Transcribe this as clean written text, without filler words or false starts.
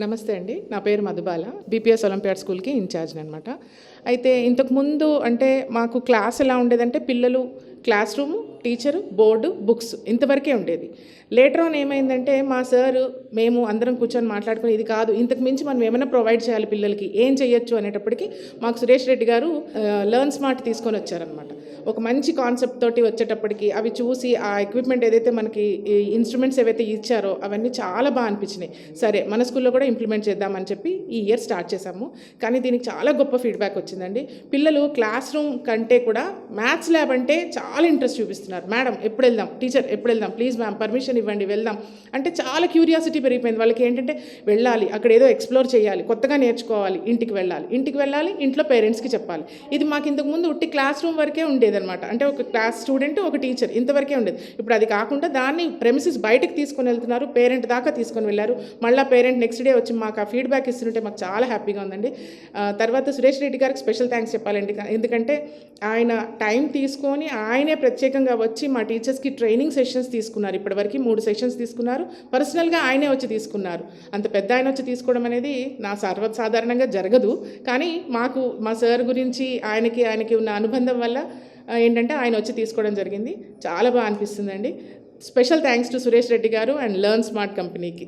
నమస్తే అండి. నా పేరు మధుబాల. బీపీఎస్ ఒలింపియాడ్ స్కూల్‌కి ఇన్‌చార్జ్‌ని అనమాట. అయితే ఇంతకుముందు అంటే మాకు క్లాస్ ఎలా ఉండేదంటే పిల్లలు, class room, teacher, board, books ఇంతవరకే ఉండేది. లేటర్ ఆన్ ఏమైందంటే మా సారు, మేము అందరం కూర్చొని మాట్లాడుకొని ఇది కాదు, ఇంతకు మించి మనం ఏమైనా ప్రొవైడ్ చేయాలి పిల్లలకి, ఏం చేయొచ్చు అనేటప్పటికి మాకు సురేష్ రెడ్డి గారు లెర్న్ స్మార్ట్ తీసుకొని వచ్చారనమాట. ఒక మంచి కాన్సెప్ట్ తోటి వచ్చేటప్పటికి అవి చూసి ఆ ఎక్విప్మెంట్ ఏదైతే మనకి ఈ ఇన్స్ట్రుమెంట్స్ ఏవైతే ఇచ్చారో అవన్నీ చాలా బాగా అనిపించినాయి. సరే మన స్కూల్లో కూడా ఇంప్లిమెంట్ చేద్దామని చెప్పి ఈ ఇయర్ స్టార్ట్ చేశాము. కానీ దీనికి చాలా గొప్ప ఫీడ్బ్యాక్ వచ్చిందండి. పిల్లలు క్లాస్ రూమ్ కంటే కూడా మ్యాథ్స్ ల్యాబ్ అంటే చాలా ఇంట్రెస్ట్ చూపిస్తున్నారు. మేడం ఎప్పుడు వెళ్దాం, టీచర్ ఎప్పుడు వెళ్దాం, ప్లీజ్ మ్యామ్ పర్మిషన్ ఇవ్వండి వెళ్దాం అంటే చాలా క్యూరియాసిటీ పెరిగిపోయింది. వాళ్ళకి ఏంటంటే వెళ్ళాలి, అక్కడ ఏదో ఎక్స్ప్లోర్ చేయాలి, కొత్తగా నేర్చుకోవాలి, ఇంటికి వెళ్ళాలి, ఇంట్లో పేరెంట్స్కి చెప్పాలి. ఇది మాకు ఇంతకుముందు ఉట్టి క్లాస్ రూమ్ వరకే ఉండేదన్నమాట. అంటే ఒక క్లాస్ స్టూడెంట్, ఒక టీచర్ ఇంతవరకే ఉండేది. ఇప్పుడు అది కాకుండా దాన్ని ప్రెమిసెస్ బయటకు తీసుకొని వెళ్తున్నారు, పేరెంట్ దాకా తీసుకొని వెళ్ళారు. మళ్ళీ పేరెంట్ నెక్స్ట్ డే వచ్చి మాకు ఆ ఫీడ్బ్యాక్ ఇస్తుంటే మాకు చాలా హ్యాపీగా ఉందండి. తర్వాత సురేష్ రెడ్డి గారికి స్పెషల్ థ్యాంక్స్ చెప్పాలండి. ఎందుకంటే ఆయన టైం తీసుకొని ఆయనే ప్రత్యేకంగా వచ్చి మా టీచర్స్కి ట్రైనింగ్ సెషన్స్ తీసుకున్నారు. ఇప్పటివరకు 3 సెషన్స్ తీసుకున్నారు. పర్సనల్గా ఆయనే వచ్చి తీసుకున్నారు. అంత పెద్ద ఆయన వచ్చి తీసుకోవడం అనేది నా సర్వసాధారణంగా జరగదు. కానీ మాకు మా సార్ గురించి ఆయనకి ఉన్న అనుబంధం వల్ల ఏంటంటే ఆయన వచ్చి తీసుకోవడం జరిగింది. చాలా బాగా అనిపిస్తుందండి. Special thanks to Suresh Reddy గారు అండ్ లెర్న్ స్మార్ట్ కంపెనీకి.